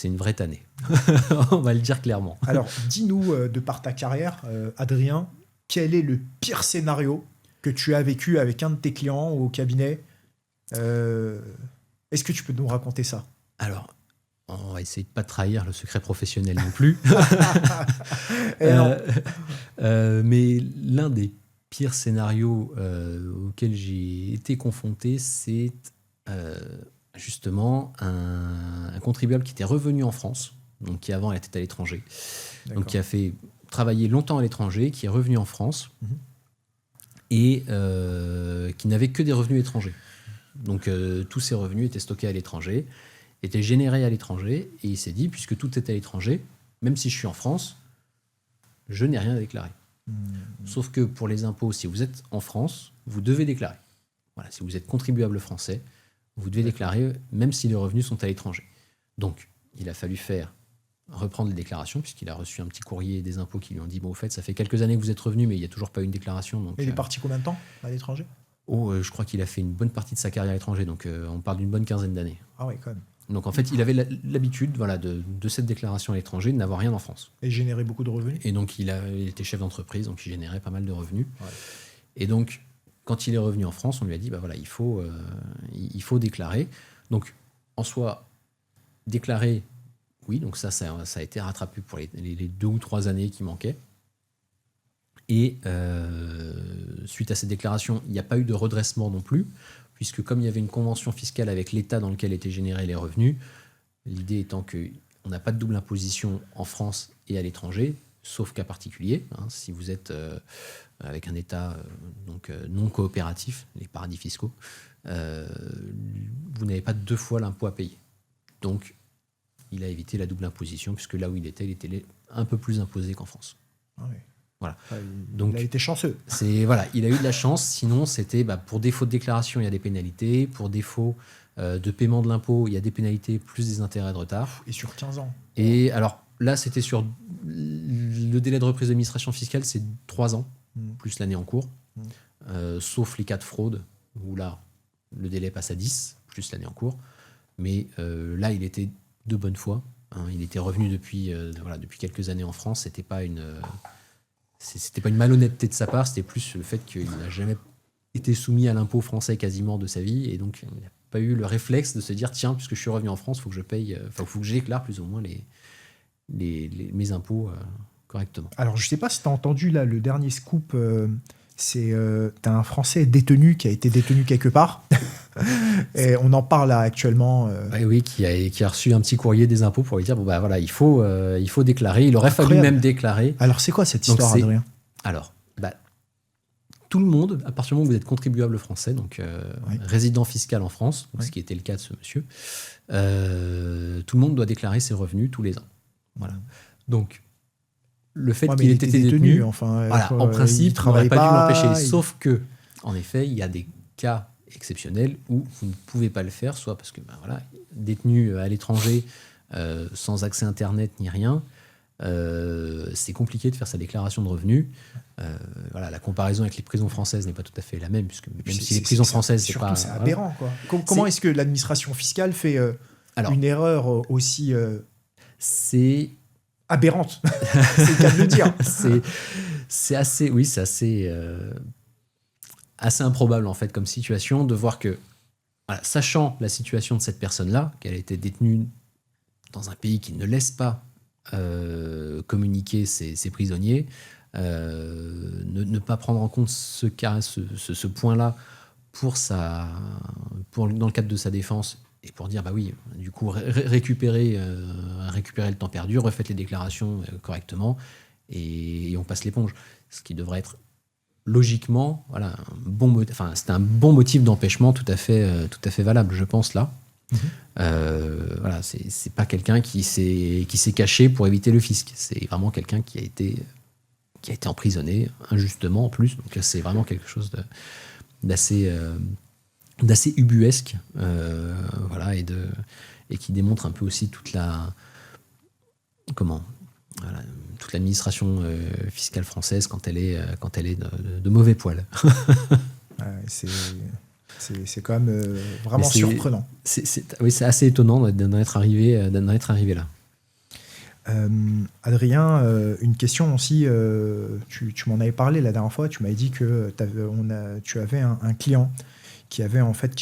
une vraie tannée. On va le dire clairement. Alors, dis-nous, de par ta carrière, Adrien, quel est le pire scénario que tu as vécu avec un de tes clients ou au cabinet? Est-ce que tu peux nous raconter ça? Alors, on va essayer de ne pas trahir le secret professionnel non plus. Non. Mais l'un des pires scénarios auxquels j'ai été confronté, c'est justement un contribuable qui était revenu en France, donc qui avant était à l'étranger, donc qui a fait travailler longtemps à l'étranger, qui est revenu en France et qui n'avait que des revenus étrangers. Donc tous ses revenus étaient stockés à l'étranger, étaient générés à l'étranger, et il s'est dit, puisque tout est à l'étranger, même si je suis en France, je n'ai rien à déclarer. Sauf que pour les impôts, si vous êtes en France, vous devez déclarer. Voilà, si vous êtes contribuable français, vous devez déclarer, même si les revenus sont à l'étranger. Donc, il a fallu reprendre les déclarations, puisqu'il a reçu un petit courrier des impôts qui lui ont dit, bon, au fait, ça fait quelques années que vous êtes revenu, mais il n'y a toujours pas eu une déclaration. Donc, il est parti combien de temps à l'étranger? Je crois qu'il a fait une bonne partie de sa carrière à l'étranger, donc on parle d'une bonne quinzaine d'années. Ah oui, quand même. Donc en fait, il avait l'habitude de cette déclaration à l'étranger, de n'avoir rien en France. Et générer beaucoup de revenus. Et donc il était chef d'entreprise, donc il générait pas mal de revenus. Ouais. Et donc, quand il est revenu en France, on lui a dit, bah voilà, il faut déclarer. Donc, en soi, déclarer, oui, donc ça a été rattrapé pour les 2 ou 3 années qui manquaient. Et suite à cette déclaration, il n'y a pas eu de redressement non plus, puisque comme il y avait une convention fiscale avec l'État dans lequel étaient générés les revenus, l'idée étant qu'on n'a pas de double imposition en France et à l'étranger, sauf cas particulier, si vous êtes avec un État non coopératif, les paradis fiscaux, vous n'avez pas 2 fois l'impôt à payer. Donc, il a évité la double imposition, puisque là où il était un peu plus imposé qu'en France. Ah oui. Voilà. Donc, il a été chanceux. Il a eu de la chance. Sinon, c'était pour défaut de déclaration, il y a des pénalités. Pour défaut de paiement de l'impôt, il y a des pénalités plus des intérêts de retard. Et sur 15 ans. Et alors là, c'était sur le délai de reprise d'administration fiscale, c'est 3 ans, plus l'année en cours. Sauf les cas de fraude, où là, le délai passe à 10, plus l'année en cours. Mais là, il était de bonne foi. Il était revenu depuis quelques années en France. C'était pas une malhonnêteté de sa part, c'était plus le fait qu'il n'a jamais été soumis à l'impôt français quasiment de sa vie, et donc il n'a pas eu le réflexe de se dire, tiens, puisque je suis revenu en France, il faut que je paye, faut que je déclare plus ou moins mes impôts correctement. Alors, je ne sais pas si tu as entendu là, le dernier scoop, c'est tu as un Français détenu qui a été détenu quelque part. Et on en parle là actuellement. Oui, qui a reçu un petit courrier des impôts pour lui dire, bon, bah, voilà, il faut déclarer. Il aurait fallu même déclarer. Alors, c'est quoi cette histoire, Adrien? Alors, tout le monde, à partir du moment où vous êtes contribuable français, donc résident fiscal en France, ce qui était le cas de ce monsieur, tout le monde doit déclarer ses revenus tous les ans. Voilà. Donc, le fait qu'il ait été détenu, en principe, n'aurait pas dû l'empêcher. Sauf que, en effet, il y a des cas exceptionnels où vous ne pouvez pas le faire, soit parce que détenu à l'étranger sans accès internet ni rien, c'est compliqué de faire sa déclaration de revenus. La comparaison avec les prisons françaises n'est pas tout à fait la même, puisque même si les prisons françaises, c'est pas... c'est aberrant, quoi. Comment est-ce que l'administration fiscale fait une erreur aussi c'est aberrante? C'est le cas de le dire. c'est assez improbable en fait comme situation de voir que, sachant la situation de cette personne-là, qu'elle a été détenue dans un pays qui ne laisse pas communiquer ses prisonniers, ne pas prendre en compte ce point-là dans le cadre de sa défense, et pour dire, du coup, récupérer le temps perdu, refaites les déclarations correctement, et on passe l'éponge. Ce qui devrait être logiquement, c'était un bon motif d'empêchement tout à fait valable, je pense, là. C'est pas quelqu'un qui s'est caché pour éviter le fisc. C'est vraiment quelqu'un qui a été emprisonné injustement en plus. Donc c'est vraiment quelque chose d'assez ubuesque, et qui démontre un peu aussi toute la voilà, toute l'administration fiscale française quand elle est de mauvais poil. C'est quand même vraiment surprenant. Oui, c'est assez étonnant d'en être arrivé là. Adrien, une question aussi. Tu m'en avais parlé la dernière fois. Tu m'avais dit que tu avais un client qui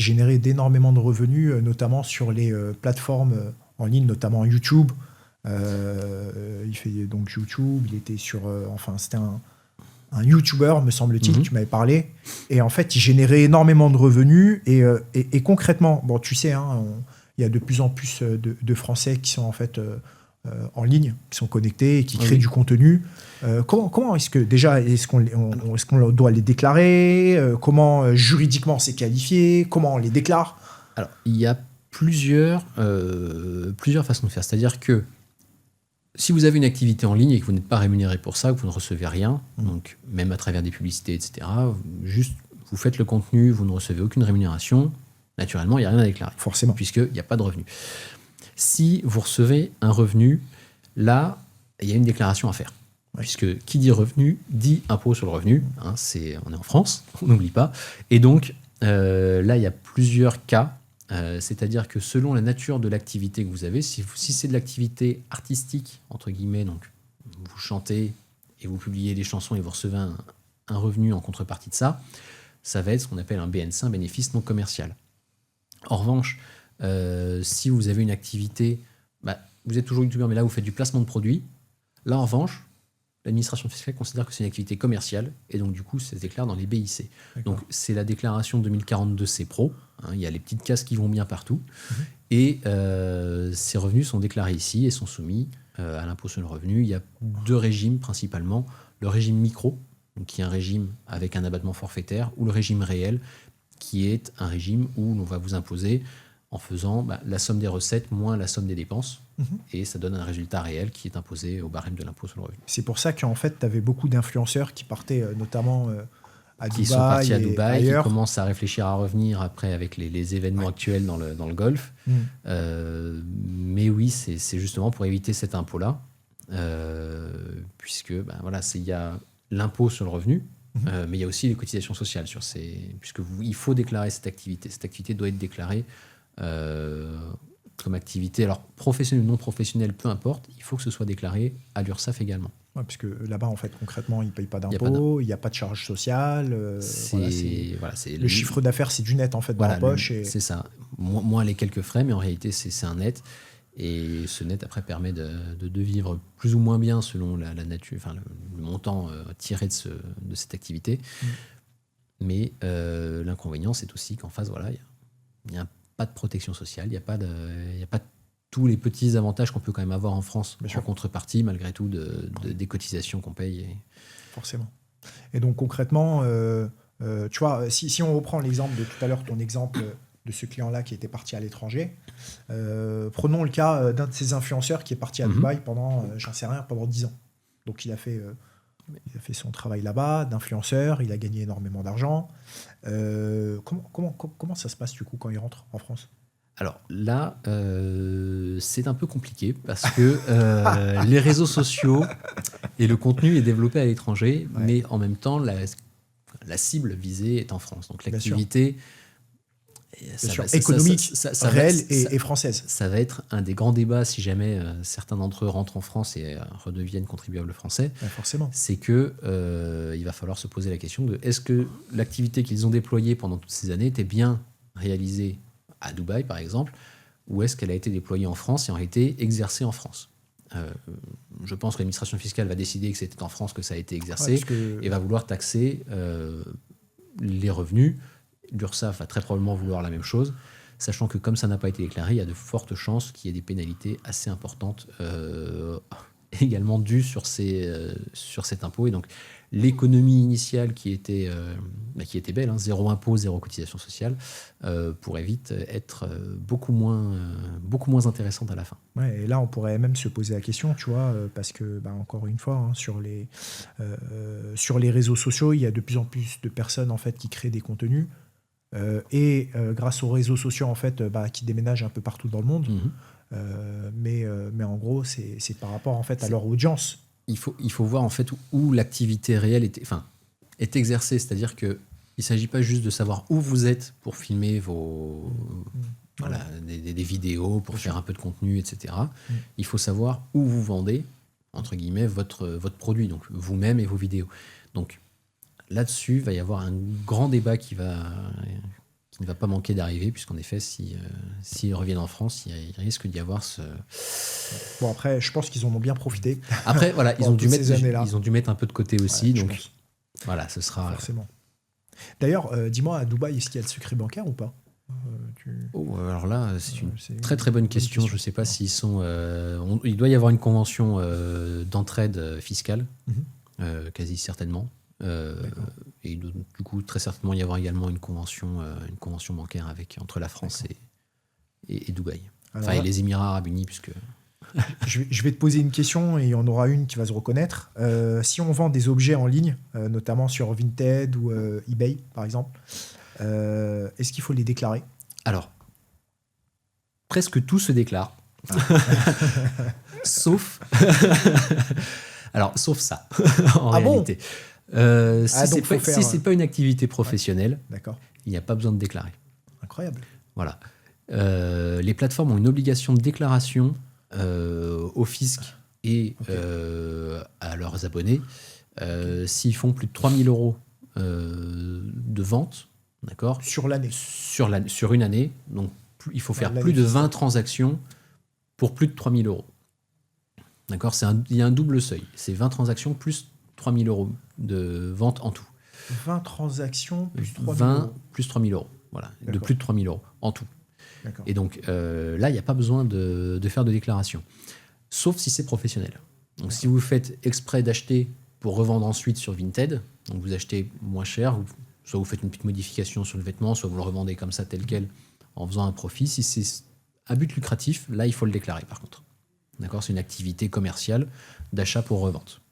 générait d'énormément de revenus, notamment sur les plateformes en ligne, notamment YouTube. Il fait donc YouTube. Il était sur, c'était un YouTuber, me semble-t-il. Tu m'avais parlé. Et en fait, il générait énormément de revenus. Et concrètement, bon, tu sais, il y a de plus en plus de Français qui sont en fait en ligne, qui sont connectés et qui créent du contenu. Comment est-ce que déjà est-ce qu'on doit les déclarer, comment juridiquement c'est qualifié, comment on les déclare? Alors il y a plusieurs façons de faire. C'est-à-dire que si vous avez une activité en ligne et que vous n'êtes pas rémunéré pour ça, que vous ne recevez rien, donc même à travers des publicités, etc., juste vous faites le contenu, vous ne recevez aucune rémunération, naturellement il n'y a rien à déclarer. Forcément. Puisqu'il n'y a pas de revenu. Si vous recevez un revenu, là, il y a une déclaration à faire. Puisque qui dit revenu, dit impôt sur le revenu. On est en France, on n'oublie pas. Et donc, là, il y a plusieurs cas. C'est-à-dire que selon la nature de l'activité que vous avez, si c'est de l'activité artistique, entre guillemets, donc vous chantez et vous publiez des chansons et vous recevez un revenu en contrepartie de ça, ça va être ce qu'on appelle un BNC, un bénéfice non commercial. En revanche, si vous avez une activité, vous êtes toujours youtubeur, mais là vous faites du placement de produits. Là en revanche, l'administration fiscale considère que c'est une activité commerciale et donc du coup ça se déclare dans les BIC. D'accord. Donc c'est la déclaration 2042C Pro. Il y a les petites cases qui vont bien partout et ces revenus sont déclarés ici et sont soumis à l'impôt sur le revenu. Il y a deux régimes principalement. Le régime micro, donc qui est un régime avec un abattement forfaitaire, ou le régime réel, qui est un régime où l'on va vous imposer en faisant la somme des recettes moins la somme des dépenses. Et ça donne un résultat réel qui est imposé au barème de l'impôt sur le revenu. C'est pour ça qu'en fait, tu avais beaucoup d'influenceurs qui partaient notamment à Dubaï. Qui sont partis à Dubaï, qui commencent à réfléchir à revenir après avec les événements actuels dans le Golfe. Mais oui, c'est justement pour éviter cet impôt-là. Puisque il y a l'impôt sur le revenu, mais il y a aussi les cotisations sociales il faut déclarer cette activité. Cette activité doit être déclarée comme activité, alors professionnelle ou non professionnelle, peu importe, il faut que ce soit déclaré à l'URSSAF également. Ouais, parce que là-bas, en fait, concrètement, ils ne payent pas d'impôts, il n'y a pas de charge sociale. Le chiffre d'affaires, c'est du net, en fait, dans la poche. C'est ça. Moins les quelques frais, mais en réalité, c'est un net. Et ce net, après, permet de vivre plus ou moins bien selon la nature, le montant tiré de cette activité. Mais l'inconvénient, c'est aussi qu'en face, il n'y a pas de protection sociale, il n'y a pas tous les petits avantages qu'on peut quand même avoir en France en contrepartie, malgré tout, des cotisations qu'on paye. Forcément. Et donc, concrètement, tu vois, si on reprend l'exemple de tout à l'heure, ton exemple de ce client-là qui était parti à l'étranger, prenons le cas d'un de ces influenceurs qui est parti à Dubaï pendant 10 ans. Donc, il a fait son travail là-bas, d'influenceur, il a gagné énormément d'argent. Comment ça se passe du coup quand il rentre en France ? Alors là, c'est un peu compliqué parce que les réseaux sociaux et le contenu est développé à l'étranger, mais en même temps, la cible visée est en France. Donc l'activité économique, réelle et française. Ça va être un des grands débats si jamais certains d'entre eux rentrent en France et redeviennent contribuables français. Forcément. C'est que il va falloir se poser la question de est-ce que l'activité qu'ils ont déployée pendant toutes ces années était bien réalisée à Dubaï, par exemple, ou est-ce qu'elle a été déployée en France et en réalité exercée en France ? Je pense que l'administration fiscale va décider que c'était en France que ça a été exercé et va vouloir taxer les revenus. L'URSSAF va très probablement vouloir la même chose, sachant que comme ça n'a pas été déclaré, il y a de fortes chances qu'il y ait des pénalités assez importantes également dues sur cet impôt. Et donc l'économie initiale qui était belle, zéro impôt, zéro cotisation sociale, pourrait vite être beaucoup moins intéressante à la fin. Ouais, et là, on pourrait même se poser la question, tu vois, parce que, encore une fois, sur les réseaux sociaux, il y a de plus en plus de personnes en fait qui créent des contenus. Grâce aux réseaux sociaux en fait, qui déménagent un peu partout dans le monde, Mais en gros, c'est par rapport en fait à leur audience. Il faut voir en fait où l'activité réelle est exercée. C'est-à-dire qu'il ne s'agit pas juste de savoir où vous êtes pour filmer des vidéos, pour faire un peu de contenu, etc. Il faut savoir où vous vendez, entre guillemets, votre produit, donc vous-même et vos vidéos. Donc là-dessus, il va y avoir un grand débat qui ne va pas manquer d'arriver, puisqu'en effet, s'ils reviennent en France, il risque d'y avoir ce... Bon, après, je pense qu'ils en ont bien profité. Après, voilà, ils ont dû mettre un peu de côté aussi, ouais, donc voilà, ce sera... Forcément. D'ailleurs, dis-moi, à Dubaï, est-ce qu'il y a le secret bancaire ou pas? Alors là, c'est une très très bonne question. Je ne sais pas s'ils sont... il doit y avoir une convention d'entraide fiscale, quasi certainement. Et du coup, très certainement, il y aura également une convention bancaire entre la France et Dubaï. Alors et les Émirats Arabes Unis, puisque... je vais te poser une question et il y en aura une qui va se reconnaître. Si on vend des objets en ligne, notamment sur Vinted ou eBay, par exemple, est-ce qu'il faut les déclarer? Alors, presque tout se déclare. Sauf... Alors, sauf ça, en réalité. Si c'est pas une activité professionnelle, il n'y a pas besoin de déclarer. Incroyable. Voilà. Les plateformes ont une obligation de déclaration au fisc et à leurs abonnés s'ils font plus de 3 000 euros de vente, d'accord, sur l'année. Sur une année. Donc, il faut faire plus de 20 transactions pour plus de 3 000 euros. D'accord, il y a un double seuil. C'est 20 transactions plus 3 000 euros de vente en tout. 20 transactions plus 3 000 euros. Plus 3 000 euros. Voilà, de plus de 3 000 euros en tout. D'accord. Et donc là, il n'y a pas besoin de faire de déclaration. Sauf si c'est professionnel. Donc si vous faites exprès d'acheter pour revendre ensuite sur Vinted, donc vous achetez moins cher, soit vous faites une petite modification sur le vêtement, soit vous le revendez comme ça tel quel en faisant un profit. Si c'est à but lucratif, là, il faut le déclarer par contre. D'accord, c'est une activité commerciale d'achat pour revente.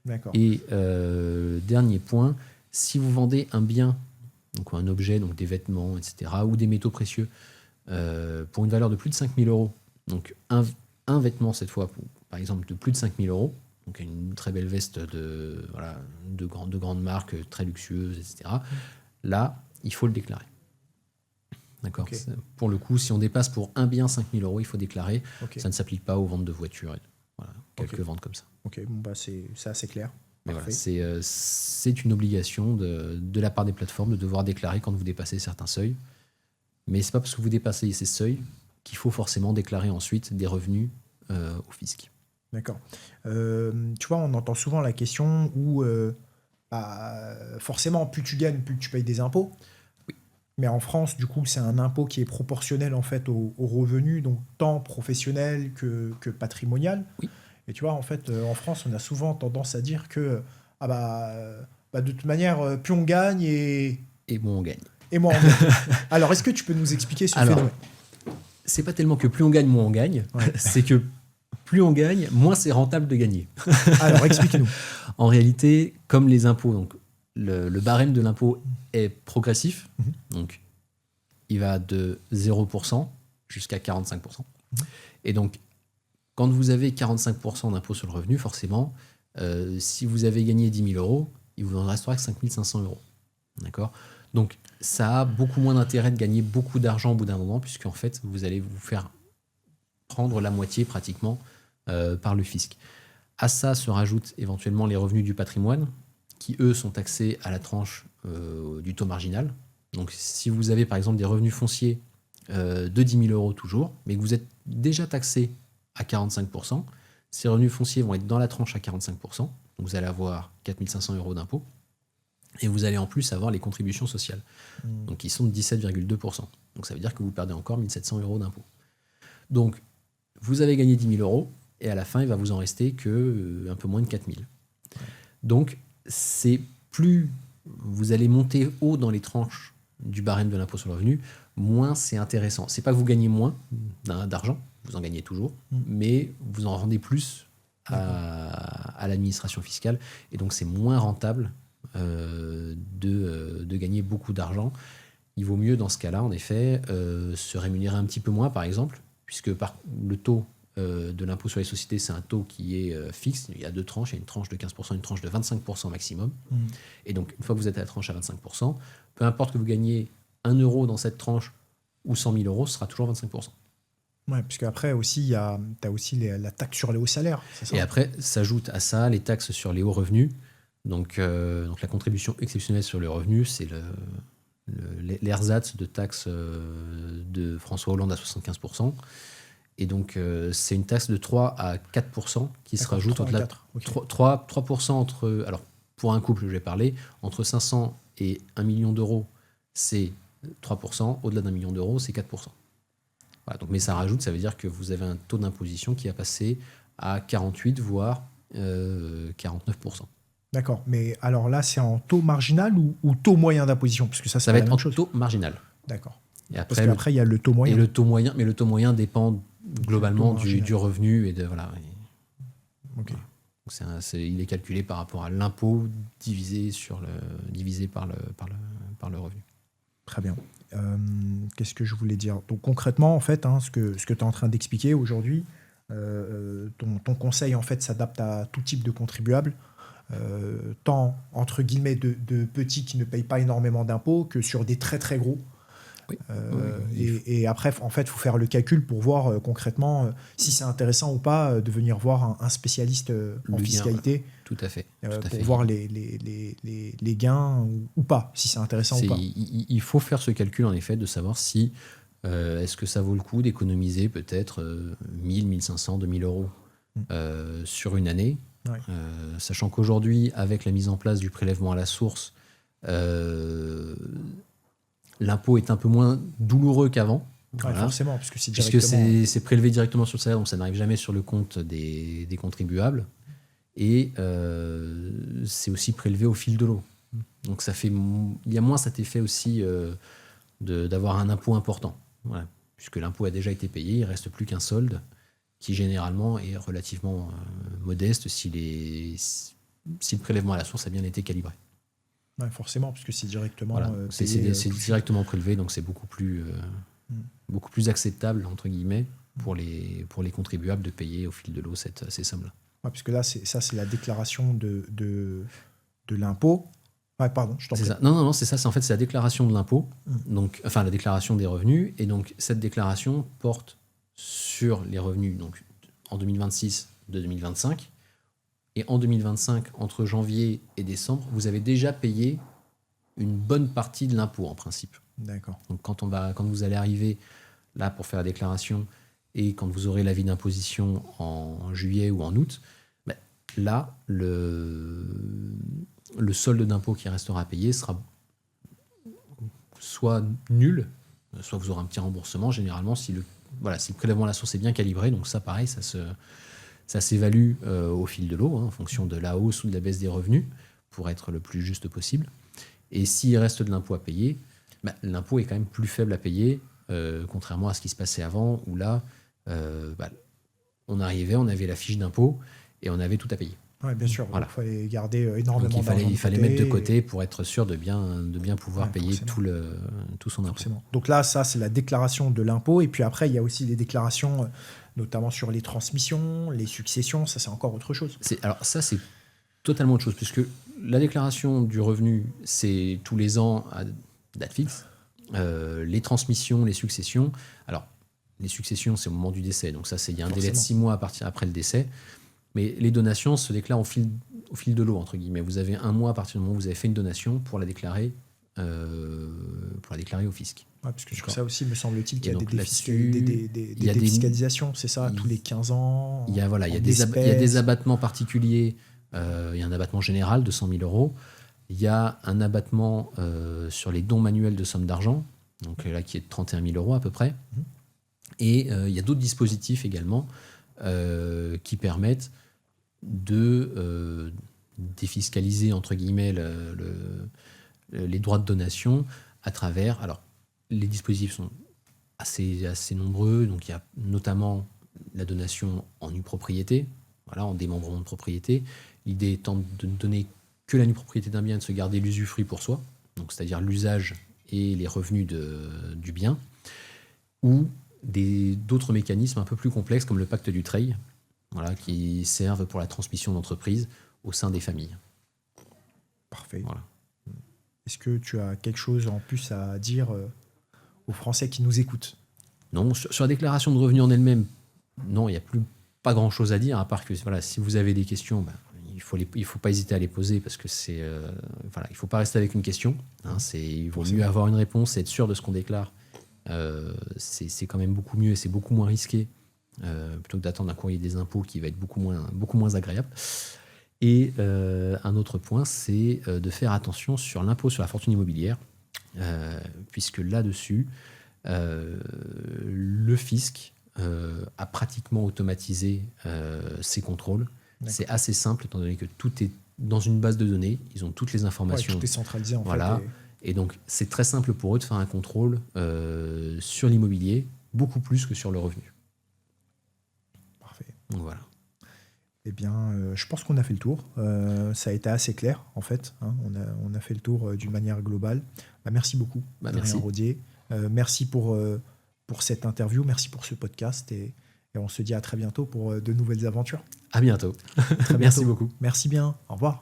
D'accord. Et dernier point, si vous vendez un bien, donc un objet, donc des vêtements, etc., ou des métaux précieux, pour une valeur de plus de 5 000 euros, donc un vêtement cette fois, par exemple, de plus de 5 000 euros, donc une très belle veste de grandes marques, très luxueuses, etc., là, il faut le déclarer. D'accord. Okay. Pour le coup, si on dépasse pour un bien 5 000 euros, il faut déclarer. Okay. Ça ne s'applique pas aux ventes de voitures. Voilà, quelques ventes comme ça. Ok, bon, bah c'est assez clair. Mais voilà, c'est une obligation de la part des plateformes de devoir déclarer quand vous dépassez certains seuils. Mais c'est pas parce que vous dépassez ces seuils qu'il faut forcément déclarer ensuite des revenus au fisc. D'accord. Tu vois, on entend souvent la question où forcément, plus tu gagnes, plus tu payes des impôts. Mais en France, du coup, c'est un impôt qui est proportionnel en fait aux revenus, donc tant professionnel que patrimonial. Oui. Et tu vois, en fait, en France, on a souvent tendance à dire que de toute manière, plus on gagne et moins on gagne. Et moins on gagne. Alors, est-ce que tu peux nous expliquer ce phénomène? C'est pas tellement que plus on gagne, moins on gagne. Ouais. C'est que plus on gagne, moins c'est rentable de gagner. Alors, explique-nous. En réalité, comme les impôts, donc le barème de l'impôt est progressif, donc il va de 0% jusqu'à 45%. Et donc, quand vous avez 45% d'impôt sur le revenu, forcément, si vous avez gagné 10 000 euros, il vous en restera que 5 500 euros. D'accord ? Donc, ça a beaucoup moins d'intérêt de gagner beaucoup d'argent au bout d'un moment, puisqu'en fait, vous allez vous faire prendre la moitié pratiquement par le fisc. À ça se rajoutent éventuellement les revenus du patrimoine, qui, eux, sont taxés à la tranche du taux marginal. Donc, si vous avez, par exemple, des revenus fonciers de 10 000 euros toujours, mais que vous êtes déjà taxé à 45%, ces revenus fonciers vont être dans la tranche à 45%. Donc, vous allez avoir 4 500 euros d'impôt. Et vous allez en plus avoir les contributions sociales, donc qui sont de 17,2%. Donc, ça veut dire que vous perdez encore 1 700 euros d'impôt. Donc, vous avez gagné 10 000 euros, et à la fin, il va vous en rester un peu moins de 4 000. Donc, c'est plus vous allez monter haut dans les tranches du barème de l'impôt sur le revenu, moins c'est intéressant. C'est pas que vous gagnez moins d'argent, vous en gagnez toujours, mais vous en rendez plus à l'administration fiscale, et donc c'est moins rentable de gagner beaucoup d'argent. Il vaut mieux dans ce cas-là, en effet, se rémunérer un petit peu moins, par exemple, puisque le taux de l'impôt sur les sociétés, c'est un taux qui est fixe. Il y a deux tranches, il y a une tranche de 15%, une tranche de 25% maximum. Et donc, une fois que vous êtes à la tranche à 25%, peu importe que vous gagnez 1 euro dans cette tranche ou 100 000 euros, ce sera toujours 25%. Ouais, parce qu'après aussi, tu as aussi la taxe sur les hauts salaires. C'est ça. Et après, s'ajoutent à ça les taxes sur les hauts revenus. Donc la contribution exceptionnelle sur les revenus, c'est l'ersatz de taxe de François Hollande à 75%. Et donc, c'est une taxe de 3 à 4% qui se rajoute. 3% entre... Alors, pour un couple, je vais parler, entre 500 et 1 million d'euros, c'est 3%. Au-delà d'1 million d'euros, c'est 4%. Voilà, donc, mais ça rajoute, ça veut dire que vous avez un taux d'imposition qui a passé à 48, voire 49%. D'accord, mais alors là, c'est en taux marginal ou taux moyen d'imposition? Parce que ça va être en taux marginal. D'accord. Et après, parce qu'après, il y a le taux moyen. Et le taux moyen, mais le taux moyen dépend globalement du revenu et de voilà. Ok. Donc il est calculé par rapport à l'impôt divisé par le revenu. Très bien. Qu'est-ce que je voulais dire? Donc concrètement, en fait, ce que tu es en train d'expliquer aujourd'hui, ton conseil en fait s'adapte à tout type de contribuable, tant entre guillemets de petits qui ne payent pas énormément d'impôts que sur des très très gros. Oui. Et après, en fait, il faut faire le calcul pour voir concrètement si c'est intéressant ou pas de venir voir un spécialiste en fiscalité. Tout à fait. Pour voir les gains ou pas, si c'est intéressant ou pas. Il faut faire ce calcul, en effet, de savoir si est-ce que ça vaut le coup d'économiser peut-être 1000, 1500, 2000 euros sur une année. Ouais. Sachant qu'aujourd'hui, avec la mise en place du prélèvement à la source, l'impôt est un peu moins douloureux qu'avant. Voilà. Forcément, puisque c'est prélevé directement sur le salaire, donc ça n'arrive jamais sur le compte des contribuables. Et c'est aussi prélevé au fil de l'eau. Donc il y a moins cet effet aussi d'avoir un impôt important. Voilà. Puisque l'impôt a déjà été payé, il ne reste plus qu'un solde qui généralement est relativement modeste si le prélèvement à la source a bien été calibré. Ouais, forcément, puisque c'est directement c'est directement prélevé, donc c'est beaucoup plus acceptable, entre guillemets, pour les contribuables de payer au fil de l'eau ces sommes-là. Ouais, puisque là, c'est la déclaration de l'impôt. Ouais, pardon, je t'en prie. Non, c'est ça. En fait, c'est la déclaration de l'impôt, donc, enfin la déclaration des revenus. Et donc, cette déclaration porte sur les revenus donc, en 2026 de 2025. Et en 2025, entre janvier et décembre, vous avez déjà payé une bonne partie de l'impôt, en principe. D'accord. Donc, quand vous allez arriver là pour faire la déclaration et quand vous aurez l'avis d'imposition en juillet ou en août, là, le solde d'impôt qui restera à payer sera soit nul, soit vous aurez un petit remboursement. Généralement, si le prélèvement à la source est bien calibré, donc ça, pareil, ça s'évalue au fil de l'eau, en fonction de la hausse ou de la baisse des revenus, pour être le plus juste possible. Et s'il reste de l'impôt à payer, l'impôt est quand même plus faible à payer, contrairement à ce qui se passait avant, où là, on arrivait, on avait la fiche d'impôt et on avait tout à payer. Oui, bien sûr. Voilà. Il fallait garder énormément d'argent. Il fallait mettre de côté pour être sûr de bien pouvoir payer tout son impôt. Forcément. Donc là, ça, c'est la déclaration de l'impôt. Et puis après, il y a aussi les déclarations, notamment sur les transmissions, les successions. Ça, c'est encore autre chose. Alors ça, c'est totalement autre chose, puisque la déclaration du revenu, c'est tous les ans à date fixe. Les transmissions, les successions. Alors, les successions, c'est au moment du décès. Donc ça, il y a un délai de 6 mois après le décès. Mais les donations se déclarent au fil de l'eau, entre guillemets. Vous avez 1 mois à partir du moment où vous avez fait une donation pour la déclarer au fisc. Ouais, parce que sur ça aussi, me semble-t-il qu'il y a des défiscalisations, c'est ça, tous les 15 ans. Il y a des abattements particuliers. Il y a un abattement général de 100 000 euros. Il y a un abattement sur les dons manuels de sommes d'argent, donc là qui est de 31 000 euros à peu près. Et il y a d'autres dispositifs également qui permettent de défiscaliser, entre guillemets, les droits de donation à travers... Alors, les dispositifs sont assez nombreux. Donc, il y a notamment la donation en nue propriété, en démembrement de propriété. L'idée étant de ne donner que la nue propriété d'un bien et de se garder l'usufruit pour soi, donc c'est-à-dire l'usage et les revenus du bien. Ou d'autres mécanismes un peu plus complexes comme le pacte du Treil, voilà, qui servent pour la transmission d'entreprise au sein des familles. Parfait. Voilà. Est-ce que tu as quelque chose en plus à dire aux Français qui nous écoutent? Non, sur la déclaration de revenus en elle-même, non, il n'y a pas grand-chose à dire, à part que voilà, si vous avez des questions, il faut pas hésiter à les poser, parce que il ne faut pas rester avec une question. Il vaut mieux avoir une réponse et être sûr de ce qu'on déclare. C'est quand même beaucoup mieux et c'est beaucoup moins risqué plutôt que d'attendre un courrier des impôts qui va être beaucoup moins agréable. Et un autre point, c'est de faire attention sur l'impôt sur la fortune immobilière, puisque là-dessus, le fisc a pratiquement automatisé ses contrôles. D'accord. C'est assez simple, étant donné que tout est dans une base de données, ils ont toutes les informations. Tout est centralisé en fait. Et donc, c'est très simple pour eux de faire un contrôle sur l'immobilier, beaucoup plus que sur le revenu. Parfait. Donc voilà. Eh bien, je pense qu'on a fait le tour. Ça a été assez clair, en fait. On a fait le tour d'une manière globale. Merci beaucoup, Adrien Rodier. Merci pour cette interview. Merci pour ce podcast. Et on se dit à très bientôt pour de nouvelles aventures. À bientôt. Merci beaucoup. Merci bien. Au revoir.